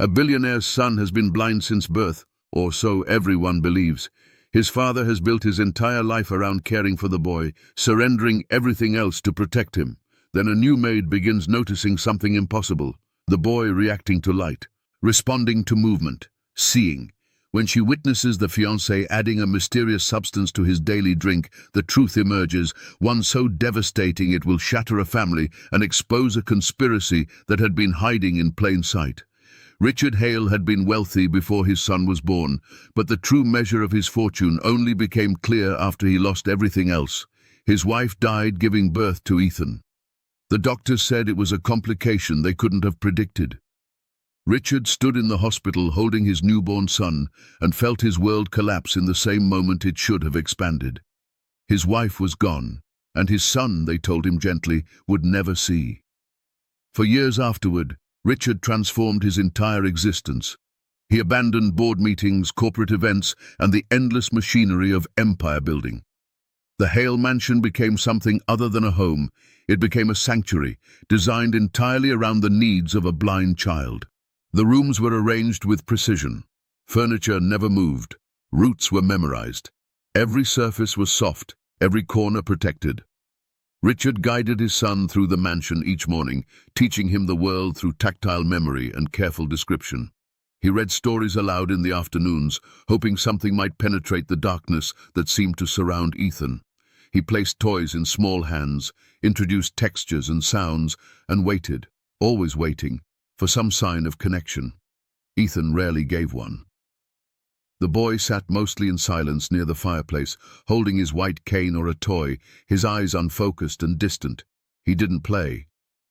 A billionaire's son has been blind since birth, or so everyone believes. His father has built his entire life around caring for the boy, surrendering everything else to protect him. Then a new maid begins noticing something impossible. The boy reacting to light, responding to movement, seeing. When she witnesses the fiancé adding a mysterious substance to his daily drink, the truth emerges, one so devastating it will shatter a family and expose a conspiracy that had been hiding in plain sight. Richard Hale had been wealthy before his son was born, but the true measure of his fortune only became clear after he lost everything else. His wife died giving birth to Ethan. The doctors said it was a complication they couldn't have predicted. Richard stood in the hospital holding his newborn son and felt his world collapse in the same moment it should have expanded. His wife was gone, and his son, they told him gently, would never see. For years afterward, Richard transformed his entire existence. He abandoned board meetings, corporate events, and the endless machinery of empire building. The Hale mansion became something other than a home. It became a sanctuary, designed entirely around the needs of a blind child. The rooms were arranged with precision. Furniture never moved. Routes were memorized. Every surface was soft, every corner protected. Richard guided his son through the mansion each morning, teaching him the world through tactile memory and careful description. He read stories aloud in the afternoons, hoping something might penetrate the darkness that seemed to surround Ethan. He placed toys in small hands, introduced textures and sounds, and waited, always waiting, for some sign of connection. Ethan rarely gave one. The boy sat mostly in silence near the fireplace, holding his white cane or a toy, his eyes unfocused and distant. He didn't play.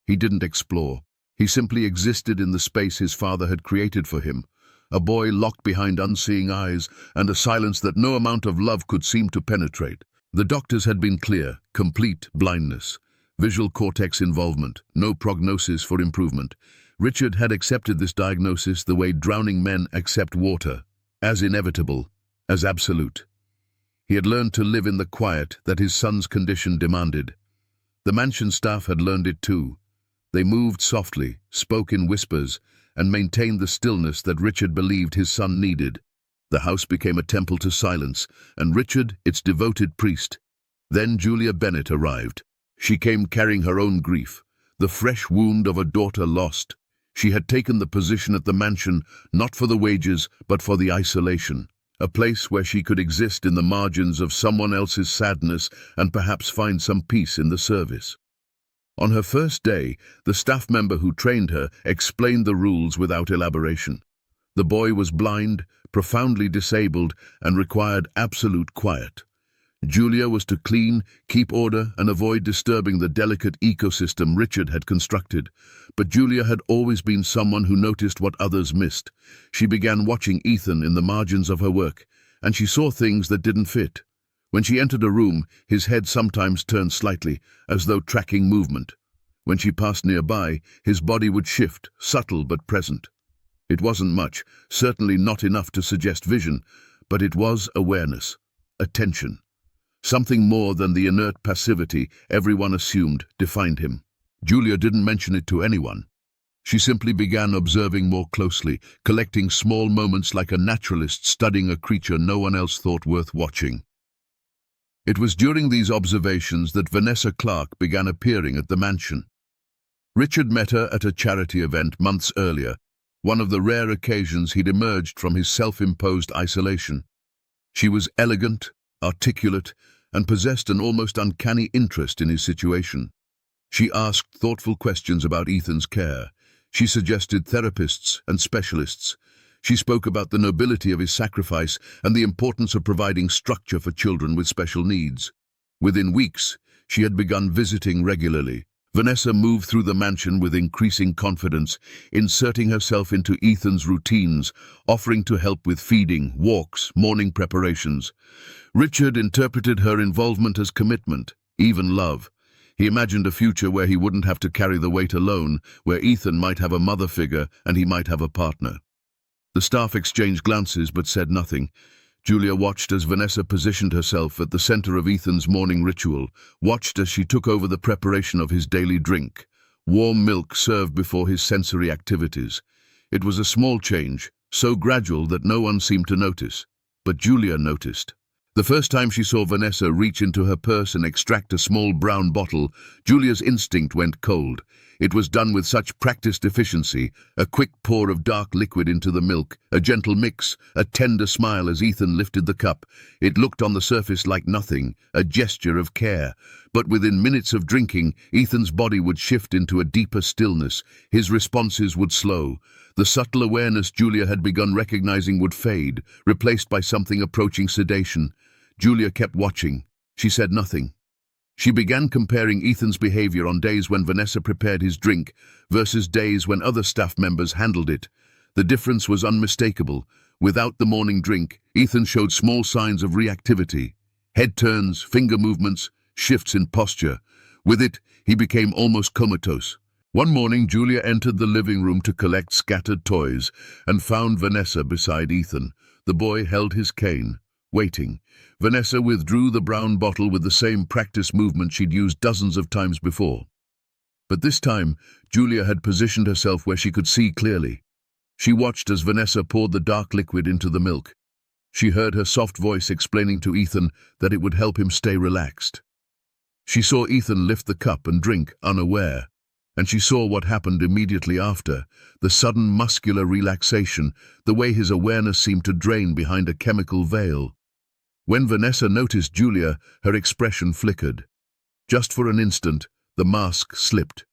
He didn't explore. He simply existed in the space his father had created for him, a boy locked behind unseeing eyes and a silence that no amount of love could seem to penetrate. The doctors had been clear: complete blindness, visual cortex involvement, no prognosis for improvement. Richard had accepted this diagnosis the way drowning men accept water, as inevitable, as absolute. He had learned to live in the quiet that his son's condition demanded. The mansion staff had learned it too. They moved softly, spoke in whispers, and maintained the stillness that Richard believed his son needed. The house became a temple to silence, and Richard, its devoted priest. Then Julia Bennett arrived. She came carrying her own grief, the fresh wound of a daughter lost. She had taken the position at the mansion, not for the wages, but for the isolation, a place where she could exist in the margins of someone else's sadness and perhaps find some peace in the service. On her first day, the staff member who trained her explained the rules without elaboration. The boy was blind, profoundly disabled, and required absolute quiet. Julia was to clean, keep order, and avoid disturbing the delicate ecosystem Richard had constructed. But Julia had always been someone who noticed what others missed. She began watching Ethan in the margins of her work, and she saw things that didn't fit. When she entered a room, his head sometimes turned slightly, as though tracking movement. When she passed nearby, his body would shift, subtle but present. It wasn't much, certainly not enough to suggest vision, but it was awareness, attention. Something more than the inert passivity everyone assumed defined him. Julia didn't mention it to anyone. She simply began observing more closely, collecting small moments like a naturalist studying a creature no one else thought worth watching. It was during these observations that Vanessa Clark began appearing at the mansion. Richard met her at a charity event months earlier, one of the rare occasions he'd emerged from his self-imposed isolation. She was elegant, articulate, and possessed an almost uncanny interest in his situation. She asked thoughtful questions about Ethan's care. She suggested therapists and specialists. She spoke about the nobility of his sacrifice and the importance of providing structure for children with special needs. Within weeks, she had begun visiting regularly. Vanessa moved through the mansion with increasing confidence, inserting herself into Ethan's routines, offering to help with feeding, walks, morning preparations. Richard interpreted her involvement as commitment, even love. He imagined a future where he wouldn't have to carry the weight alone, where Ethan might have a mother figure and he might have a partner. The staff exchanged glances but said nothing. Julia watched as Vanessa positioned herself at the center of Ethan's morning ritual, watched as she took over the preparation of his daily drink, warm milk served before his sensory activities. It was a small change, so gradual that no one seemed to notice. But Julia noticed. The first time she saw Vanessa reach into her purse and extract a small brown bottle, Julia's instinct went cold. It was done with such practiced efficiency, a quick pour of dark liquid into the milk, a gentle mix, a tender smile as Ethan lifted the cup. It looked on the surface like nothing, a gesture of care. But within minutes of drinking, Ethan's body would shift into a deeper stillness. His responses would slow. The subtle awareness Julia had begun recognizing would fade, replaced by something approaching sedation. Julia kept watching. She said nothing. She began comparing Ethan's behavior on days when Vanessa prepared his drink versus days when other staff members handled it. The difference was unmistakable. Without the morning drink, Ethan showed small signs of reactivity. Head turns, finger movements, shifts in posture. With it, he became almost comatose. One morning, Julia entered the living room to collect scattered toys and found Vanessa beside Ethan. The boy held his cane, waiting. Vanessa withdrew the brown bottle with the same practice movement she'd used dozens of times before. But this time, Julia had positioned herself where she could see clearly. She watched as Vanessa poured the dark liquid into the milk. She heard her soft voice explaining to Ethan that it would help him stay relaxed. She saw Ethan lift the cup and drink, unaware. And she saw what happened immediately after, the sudden muscular relaxation, the way his awareness seemed to drain behind a chemical veil. When Vanessa noticed Julia, her expression flickered. Just for an instant, the mask slipped.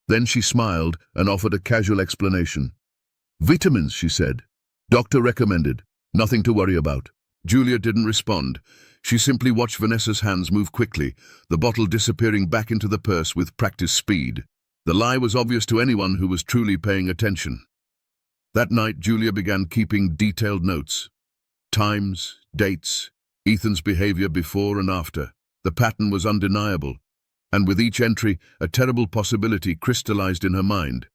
Then she smiled and offered a casual explanation. "Vitamins," she said. "Doctor recommended. Nothing to worry about." Julia didn't respond. She simply watched Vanessa's hands move quickly, the bottle disappearing back into the purse with practiced speed. The lie was obvious to anyone who was truly paying attention. That night, Julia began keeping detailed notes. Times, dates, Ethan's behavior before and after. The pattern was undeniable, and with each entry, a terrible possibility crystallized in her mind.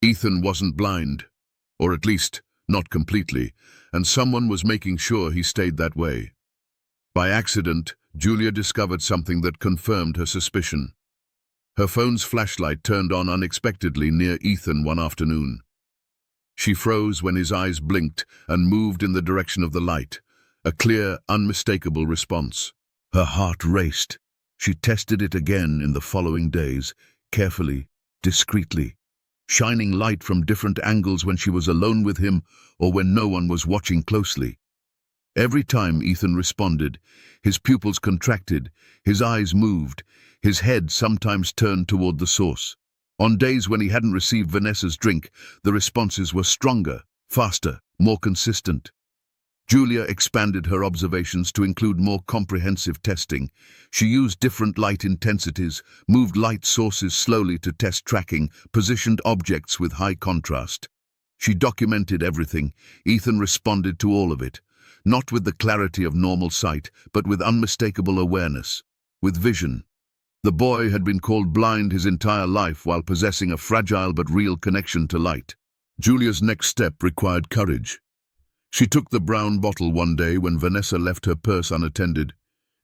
Ethan wasn't blind, or at least not completely, and someone was making sure he stayed that way. By accident, Julia discovered something that confirmed her suspicion. Her phone's flashlight turned on unexpectedly near Ethan one afternoon. She froze when his eyes blinked and moved in the direction of the light, a clear, unmistakable response. Her heart raced. She tested it again in the following days, carefully, discreetly, shining light from different angles when she was alone with him or when no one was watching closely. Every time Ethan responded, his pupils contracted, his eyes moved, his head sometimes turned toward the source. On days when he hadn't received Vanessa's drink, the responses were stronger, faster, more consistent. Julia expanded her observations to include more comprehensive testing. She used different light intensities, moved light sources slowly to test tracking, positioned objects with high contrast. She documented everything. Ethan responded to all of it, not with the clarity of normal sight, but with unmistakable awareness, with vision. The boy had been called blind his entire life while possessing a fragile but real connection to light. Julia's next step required courage. She took the brown bottle one day when Vanessa left her purse unattended.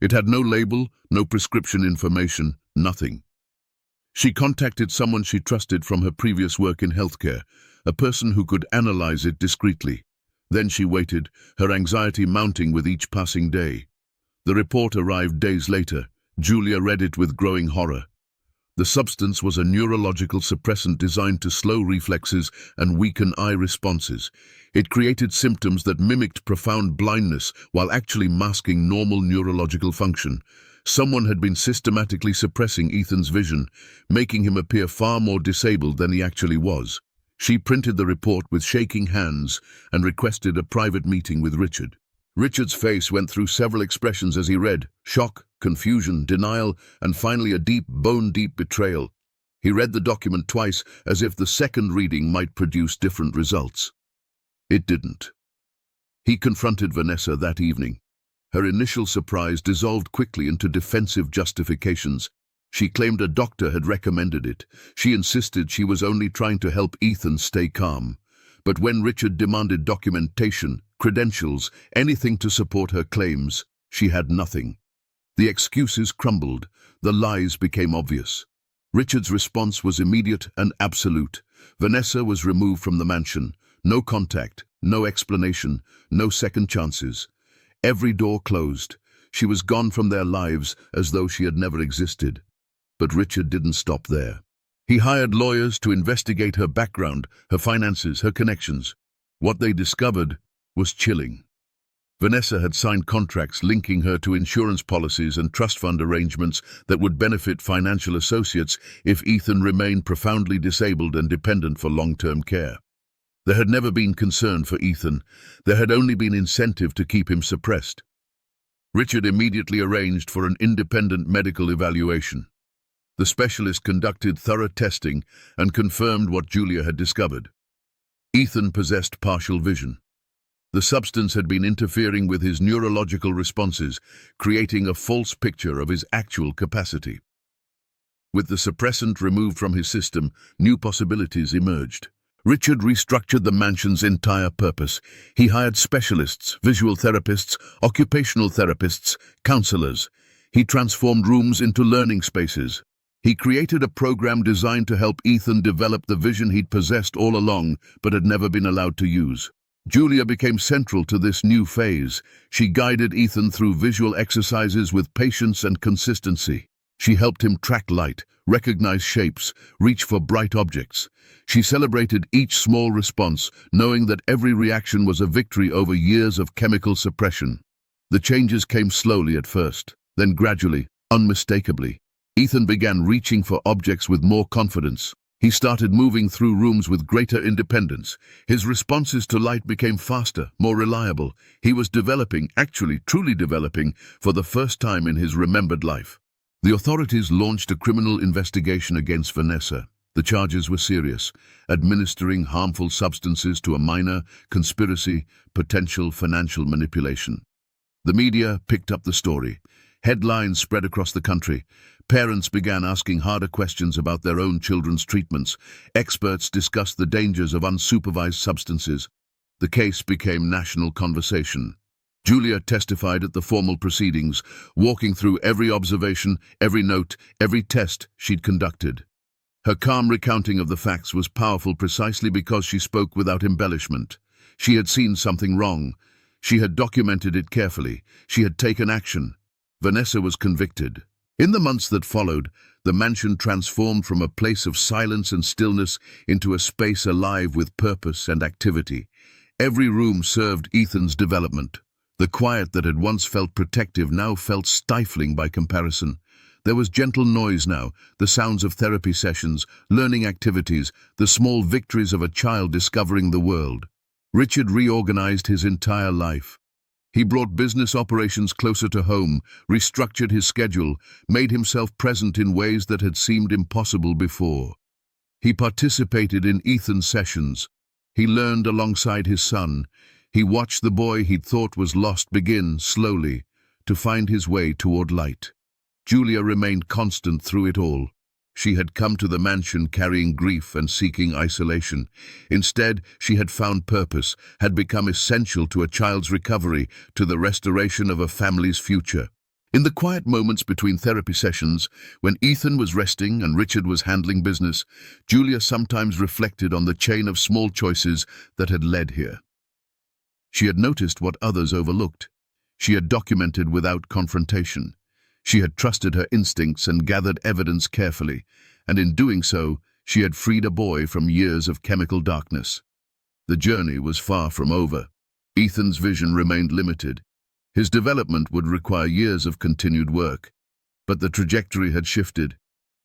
It had no label, no prescription information, nothing. She contacted someone she trusted from her previous work in healthcare, a person who could analyze it discreetly. Then she waited, her anxiety mounting with each passing day. The report arrived days later. Julia read it with growing horror. The substance was a neurological suppressant designed to slow reflexes and weaken eye responses. It created symptoms that mimicked profound blindness while actually masking normal neurological function. Someone had been systematically suppressing Ethan's vision, making him appear far more disabled than he actually was. She printed the report with shaking hands and requested a private meeting with Richard. Richard's face went through several expressions as he read: shock, confusion, denial, and finally a deep, bone-deep betrayal. He read the document twice, as if the second reading might produce different results. It didn't. He confronted Vanessa that evening. Her initial surprise dissolved quickly into defensive justifications. She claimed a doctor had recommended it. She insisted she was only trying to help Ethan stay calm. But when Richard demanded documentation, credentials, anything to support her claims, she had nothing. The excuses crumbled. The lies became obvious. Richard's response was immediate and absolute. Vanessa was removed from the mansion. No contact, no explanation, no second chances. Every door closed. She was gone from their lives as though she had never existed. But Richard didn't stop there. He hired lawyers to investigate her background, her finances, her connections. What they discovered was chilling. Vanessa had signed contracts linking her to insurance policies and trust fund arrangements that would benefit financial associates if Ethan remained profoundly disabled and dependent for long-term care. There had never been concern for Ethan. There had only been incentive to keep him suppressed. Richard immediately arranged for an independent medical evaluation. The specialist conducted thorough testing and confirmed what Julia had discovered. Ethan possessed partial vision. The substance had been interfering with his neurological responses, creating a false picture of his actual capacity. With the suppressant removed from his system, new possibilities emerged. Richard restructured the mansion's entire purpose. He hired specialists, visual therapists, occupational therapists, counselors. He transformed rooms into learning spaces. He created a program designed to help Ethan develop the vision he'd possessed all along but had never been allowed to use. Julia became central to this new phase. She guided Ethan through visual exercises with patience and consistency. She helped him track light, recognize shapes, reach for bright objects. She celebrated each small response, knowing that every reaction was a victory over years of chemical suppression. The changes came slowly at first, then gradually, unmistakably. Ethan began reaching for objects with more confidence. He started moving through rooms with greater independence. His responses to light became faster, more reliable. He was developing, actually truly developing, for the first time in his remembered life. The authorities launched a criminal investigation against Vanessa. The charges were serious: administering harmful substances to a minor, conspiracy, potential financial manipulation. The media picked up the story. Headlines spread across the country. Parents began asking harder questions about their own children's treatments. Experts discussed the dangers of unsupervised substances. The case became national conversation. Julia testified at the formal proceedings, walking through every observation, every note, every test she'd conducted. Her calm recounting of the facts was powerful precisely because she spoke without embellishment. She had seen something wrong. She had documented it carefully. She had taken action. Vanessa was convicted. In the months that followed, the mansion transformed from a place of silence and stillness into a space alive with purpose and activity. Every room served Ethan's development. The quiet that had once felt protective now felt stifling by comparison. There was gentle noise now, the sounds of therapy sessions, learning activities, the small victories of a child discovering the world. Richard reorganized his entire life. He brought business operations closer to home, restructured his schedule, made himself present in ways that had seemed impossible before. He participated in Ethan's sessions. He learned alongside his son. He watched the boy he'd thought was lost begin, slowly, to find his way toward light. Julia remained constant through it all. She had come to the mansion carrying grief and seeking isolation. Instead, she had found purpose, had become essential to a child's recovery, to the restoration of a family's future. In the quiet moments between therapy sessions, when Ethan was resting and Richard was handling business, Julia sometimes reflected on the chain of small choices that had led here. She had noticed what others overlooked. She had documented without confrontation. She had trusted her instincts and gathered evidence carefully, and in doing so, she had freed a boy from years of chemical darkness. The journey was far from over. Ethan's vision remained limited. His development would require years of continued work. But the trajectory had shifted.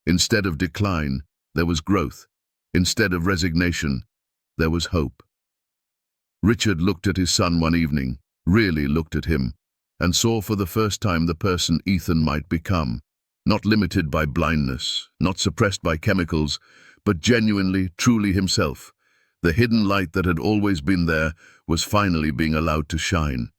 Instead of decline, there was growth. Instead of resignation, there was hope. Richard looked at his son one evening, really looked at him, and saw for the first time the person Ethan might become, not limited by blindness, not suppressed by chemicals, but genuinely, truly himself. The hidden light that had always been there was finally being allowed to shine.